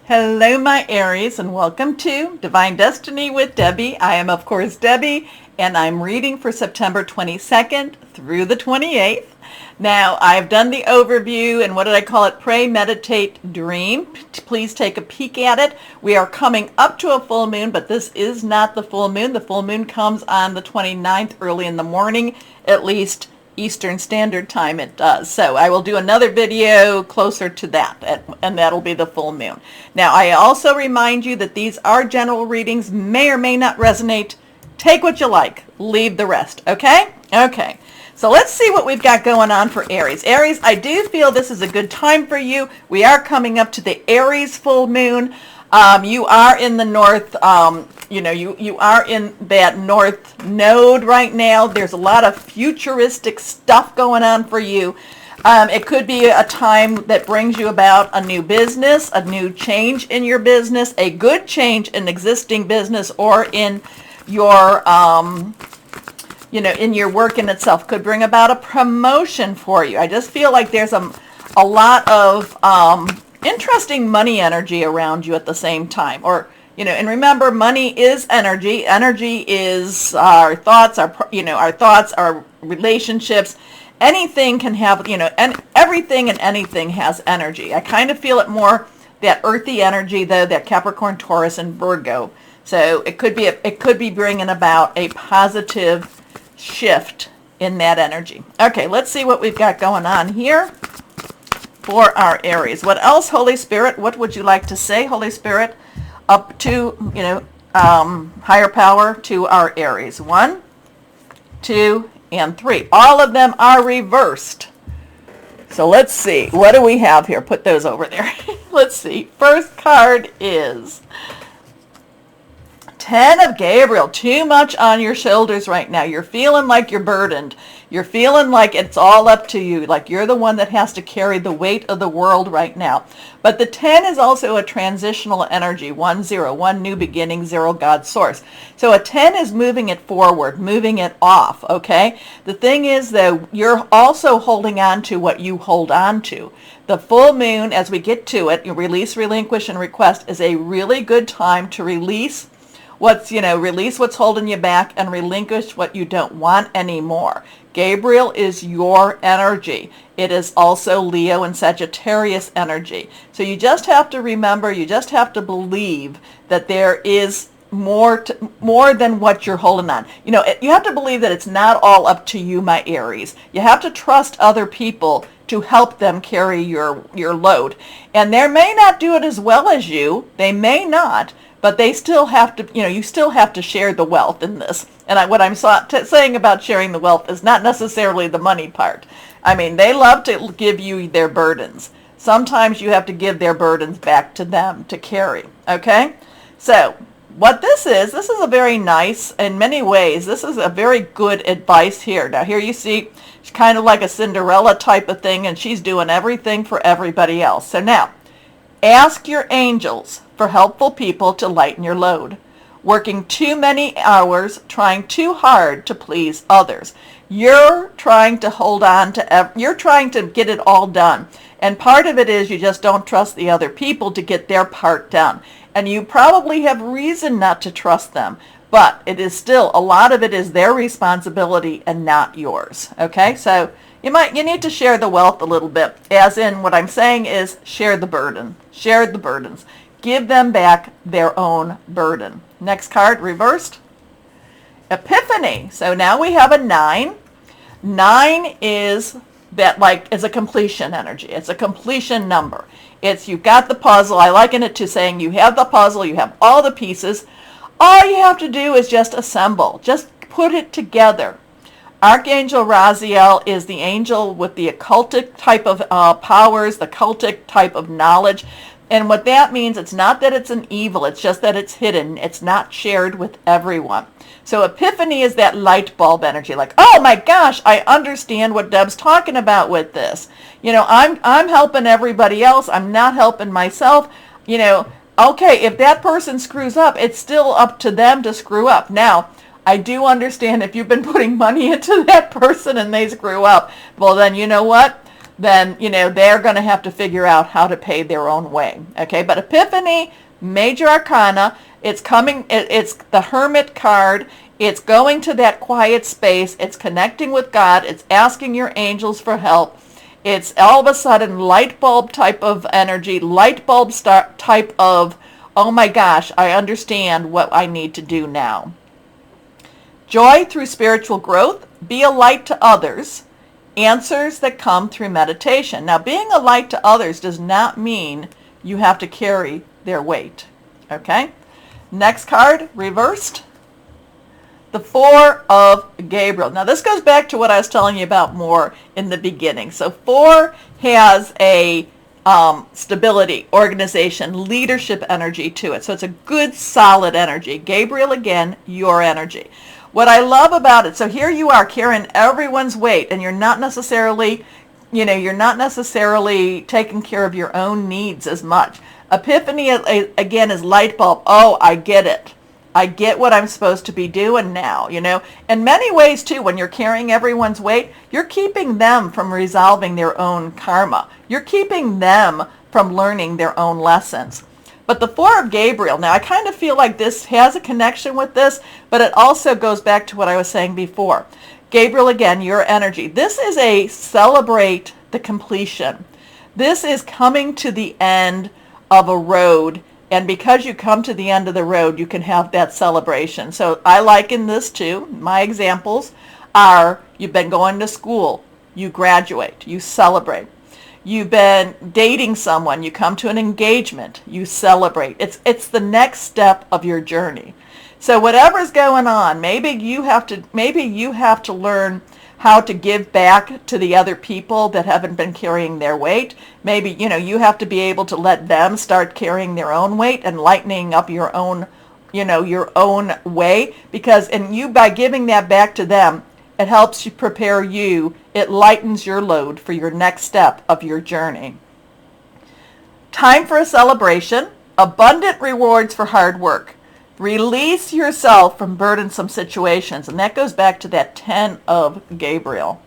Hello, my Aries, and welcome to Divine Destiny with Debbie. I am, of course, Debbie, and I'm reading for September 22nd through the 28th. Now, I've done the overview, and what did I call it? Pray, meditate, dream. Please take a peek at it. We are coming up to a full moon, but this is not the full moon. The full moon comes on the 29th early in the morning, at least Eastern Standard Time it does. So I will do another video closer to that, and that'll be the full moon. Now, I also remind you that these are general readings, may or may not resonate. Take what you like, leave the rest, okay? Okay, so let's see what we've got going on for Aries. Aries, I do feel this is a good time for you. We are coming up to the Aries full moon. You are in the north, you are in that north node right now. There's a lot of futuristic stuff going on for you. It could be a time that brings you about a new business, a new change in your business, a good change in existing business, or in your, in your work in itself. Could bring about a promotion for you. I just feel like there's a lot of interesting money energy around you at the same time. Or, and remember, money is energy. Energy is our thoughts, our relationships. Anything can have, and everything and anything has energy. I kind of feel it more that earthy energy, though, that Capricorn, Taurus, and Virgo. So it could be bringing about a positive shift in that energy. Okay, let's see what we've got going on here for our Aries. What else, Holy Spirit? What would you like to say, Holy Spirit, up to, higher power to our Aries? 1, 2, and 3. All of them are reversed. So let's see. What do we have here? Put those over there. Let's see. First card is 10 of Gabriel. Too much on your shoulders right now. You're feeling like you're burdened. You're feeling like it's all up to you, like you're the one that has to carry the weight of the world right now. But the 10 is also a transitional energy. 1, 0, 1 new beginning, 0 God's source. So a 10 is moving it forward, moving it off, okay? The thing is, though, you're also holding on to what you hold on to. The full moon, as we get to it, release, relinquish, and request, is a really good time to release release what's holding you back and relinquish what you don't want anymore. Gabriel is your energy. It is also Leo and Sagittarius energy. So you just have to remember, you just have to believe that there is more than what you're holding on. You have to believe that it's not all up to you, my Aries. You have to trust other people to help them carry your load. And they may not do it as well as you. They may not. But they still have to, you still have to share the wealth in this. And what I'm saying about sharing the wealth is not necessarily the money part. I mean, they love to give you their burdens. Sometimes you have to give their burdens back to them to carry, okay? So what this is a very nice, in many ways, this is a very good advice here. Now here you see, it's kind of like a Cinderella type of thing, and she's doing everything for everybody else. So now, ask your angels for helpful people to lighten your load. Working too many hours, trying too hard to please others. You're trying to hold on to, you're trying to get it all done. And part of it is you just don't trust the other people to get their part done. And you probably have reason not to trust them. But it is still, a lot of it is their responsibility and not yours. Okay, so you need to share the wealth a little bit. As in, what I'm saying is share the burden. Share the burdens. Give them back their own burden. Next card, reversed. Epiphany. So now we have a 9. 9 is is a completion energy. It's a completion number. You've got the puzzle. I liken it to saying you have the puzzle, you have all the pieces. All you have to do is just assemble. Just put it together. Archangel Raziel is the angel with the occultic type of powers, the cultic type of knowledge. And what that means, it's not that it's an evil, it's just that it's hidden. It's not shared with everyone. So epiphany is that light bulb energy, like, oh my gosh, I understand what Deb's talking about with this. I'm helping everybody else. I'm not helping myself. Okay, if that person screws up, it's still up to them to screw up. Now, I do understand if you've been putting money into that person and they screw up, well then, you know what? then, they're going to have to figure out how to pay their own way. Okay, but Epiphany, major arcana, it's coming, it's the Hermit card. It's going to that quiet space. It's connecting with God. It's asking your angels for help. It's all of a sudden light bulb type of energy, light bulb type of, oh my gosh, I understand what I need to do now. Joy through spiritual growth. Be a light to others. Answers that come through meditation. Now, being a light to others does not mean you have to carry their weight. Okay? Next card, reversed. The Four of Gabriel. Now, this goes back to what I was telling you about more in the beginning. So, 4 has a stability, organization, leadership energy to it. So, it's a good, solid energy. Gabriel, again, your energy. What I love about it, so here you are carrying everyone's weight, and you're not necessarily taking care of your own needs as much. Epiphany, again, is light bulb. Oh, I get it. I get what I'm supposed to be doing now, In many ways, too, when you're carrying everyone's weight, you're keeping them from resolving their own karma. You're keeping them from learning their own lessons. But the Four of Gabriel, now I kind of feel like this has a connection with this, but it also goes back to what I was saying before. Gabriel, again, your energy. This is a celebrate the completion. This is coming to the end of a road, and because you come to the end of the road, you can have that celebration. So I liken this to, my examples are, you've been going to school, you graduate, you celebrate. You've been dating someone, you come to an engagement, you celebrate. It's the next step of your journey. So whatever's going on, maybe you have to learn how to give back to the other people that haven't been carrying their weight. Maybe, you have to be able to let them start carrying their own weight and lightening up your own way, because by giving that back to them, it helps you prepare you. It lightens your load for your next step of your journey. Time for a celebration. Abundant rewards for hard work. Release yourself from burdensome situations. And that goes back to that 10 of Gabriel.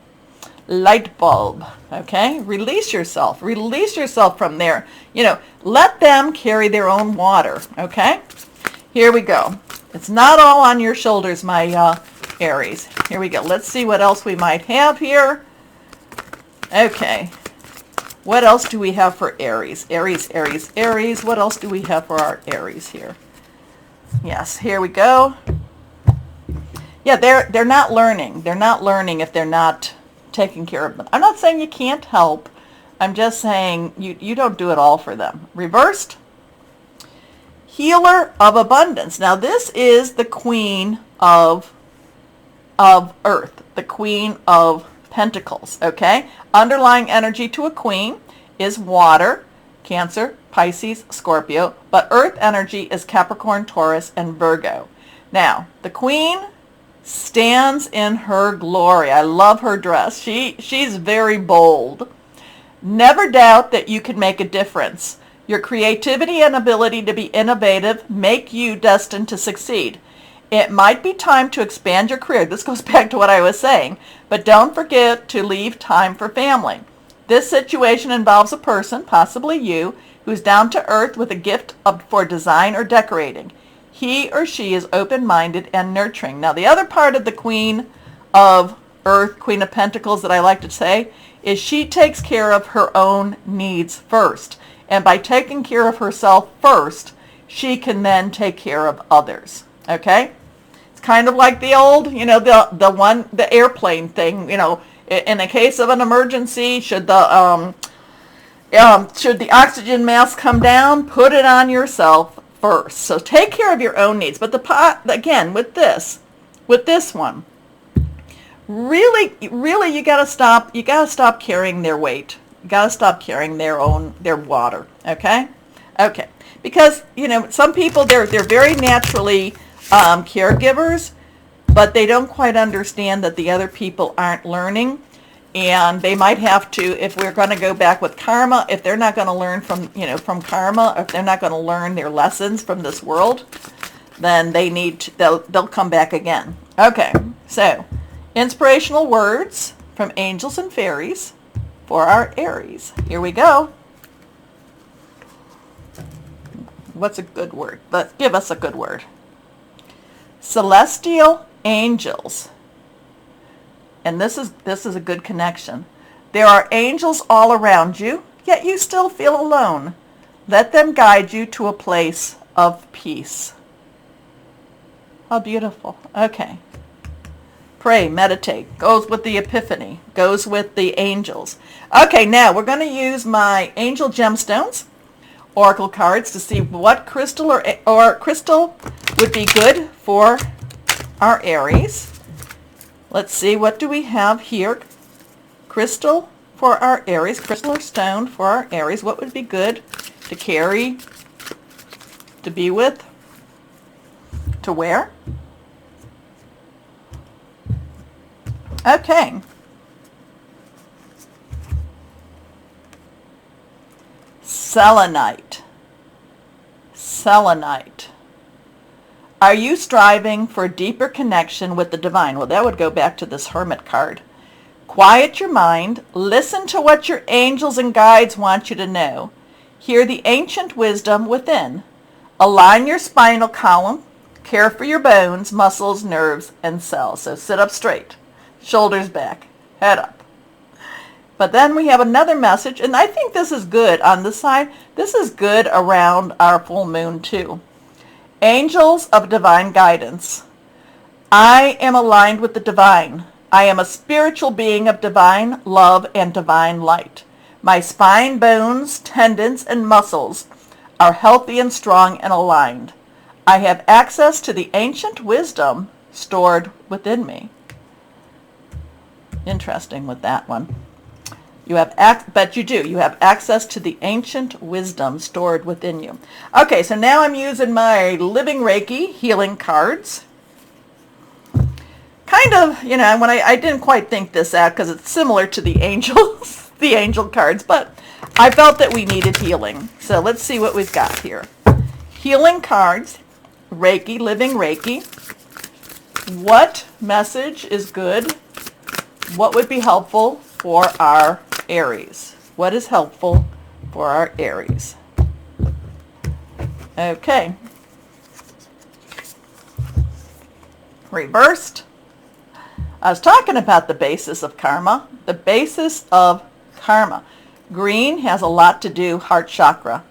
Light bulb. Okay? Release yourself. Release yourself from there. Let them carry their own water. Okay? Here we go. It's not all on your shoulders, my Aries. Here we go. Let's see what else we might have here. Okay. What else do we have for Aries? Aries, Aries, Aries. What else do we have for our Aries here? Yes, here we go. Yeah, they're not learning. They're not learning if they're not taking care of them. I'm not saying you can't help. I'm just saying you don't do it all for them. Reversed. Healer of abundance. Now this is the Queen of Earth, the Queen of Pentacles, okay? Underlying energy to a queen is water, Cancer, Pisces, Scorpio, but Earth energy is Capricorn, Taurus, and Virgo. Now, the Queen stands in her glory. I love her dress. She's very bold. Never doubt that you can make a difference. Your creativity and ability to be innovative make you destined to succeed. It might be time to expand your career. This goes back to what I was saying, but don't forget to leave time for family. This situation involves a person, possibly you, who's down to earth with a gift for design or decorating. He or she is open-minded and nurturing. Now, the other part of the Queen of Earth, Queen of Pentacles that I like to say, is she takes care of her own needs first. And by taking care of herself first, she can then take care of others. Okay? It's kind of like the old, the airplane thing, in the case of an emergency, should the oxygen mask come down, put it on yourself first. So take care of your own needs. But again, with this one, really you gotta stop carrying their weight. You gotta stop carrying their water. Okay? Okay. Because, some people, they're very naturally caregivers, but they don't quite understand that the other people aren't learning, and they might have to, if we're going to go back with karma, if they're not going to learn from karma, if they're not going to learn their lessons from this world, then they'll come back again. Okay, so inspirational words from angels and fairies for our Aries. Here we go. What's a good word? Give us a good word. Celestial angels. And this is a good connection. There are angels all around you, yet you still feel alone. Let them guide you to a place of peace. How beautiful. Okay. Pray, meditate. Goes with the epiphany. Goes with the angels. Okay, now we're going to use my angel gemstones, oracle cards, to see what crystal or crystal would be good for our Aries. Let's see, what do we have here? Crystal for our Aries, crystal or stone for our Aries. What would be good to carry, to be with, to wear? Okay. Selenite. Selenite. Are you striving for a deeper connection with the divine? Well, that would go back to this Hermit card. Quiet your mind. Listen to what your angels and guides want you to know. Hear the ancient wisdom within. Align your spinal column. Care for your bones, muscles, nerves, and cells. So sit up straight. Shoulders back. Head up. But then we have another message, and I think this is good on this side. This is good around our full moon too. Angels of divine guidance. I am aligned with the divine. I am a spiritual being of divine love and divine light. My spine, bones, tendons, and muscles are healthy and strong and aligned. I have access to the ancient wisdom stored within me. Interesting with that one. You have you have access to the ancient wisdom stored within you. Okay, so now I'm using my Living Reiki healing cards. Kind of, when I didn't quite think this out because it's similar to the angels, the angel cards, but I felt that we needed healing. So let's see what we've got here. Healing cards, Reiki, Living Reiki. What message is good? What would be helpful for our Aries? What is helpful for our Aries? Okay. Reversed. I was talking about the basis of karma. The basis of karma. Green has a lot to do, heart chakra.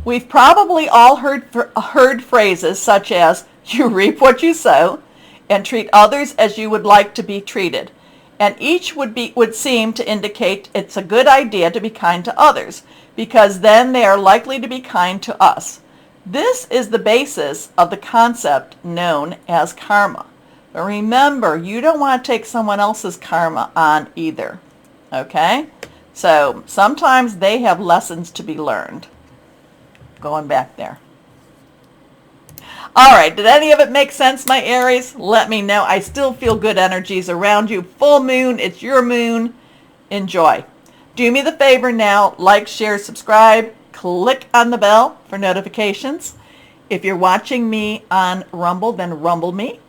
We've probably all heard phrases such as, you reap what you sow, and treat others as you would like to be treated. And each would seem to indicate it's a good idea to be kind to others, because then they are likely to be kind to us. This is the basis of the concept known as karma. But remember, you don't want to take someone else's karma on either. Okay? So sometimes they have lessons to be learned. Going back there. All right, did any of it make sense, my Aries? Let me know. I still feel good energies around you. Full moon, it's your moon. Enjoy. Do me the favor now, like, share, subscribe, click on the bell for notifications. If you're watching me on Rumble, then rumble me.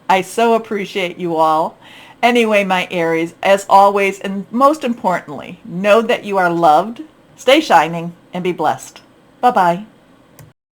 I so appreciate you all. Anyway, my Aries, as always, and most importantly, know that you are loved, stay shining, and be blessed. Bye-bye.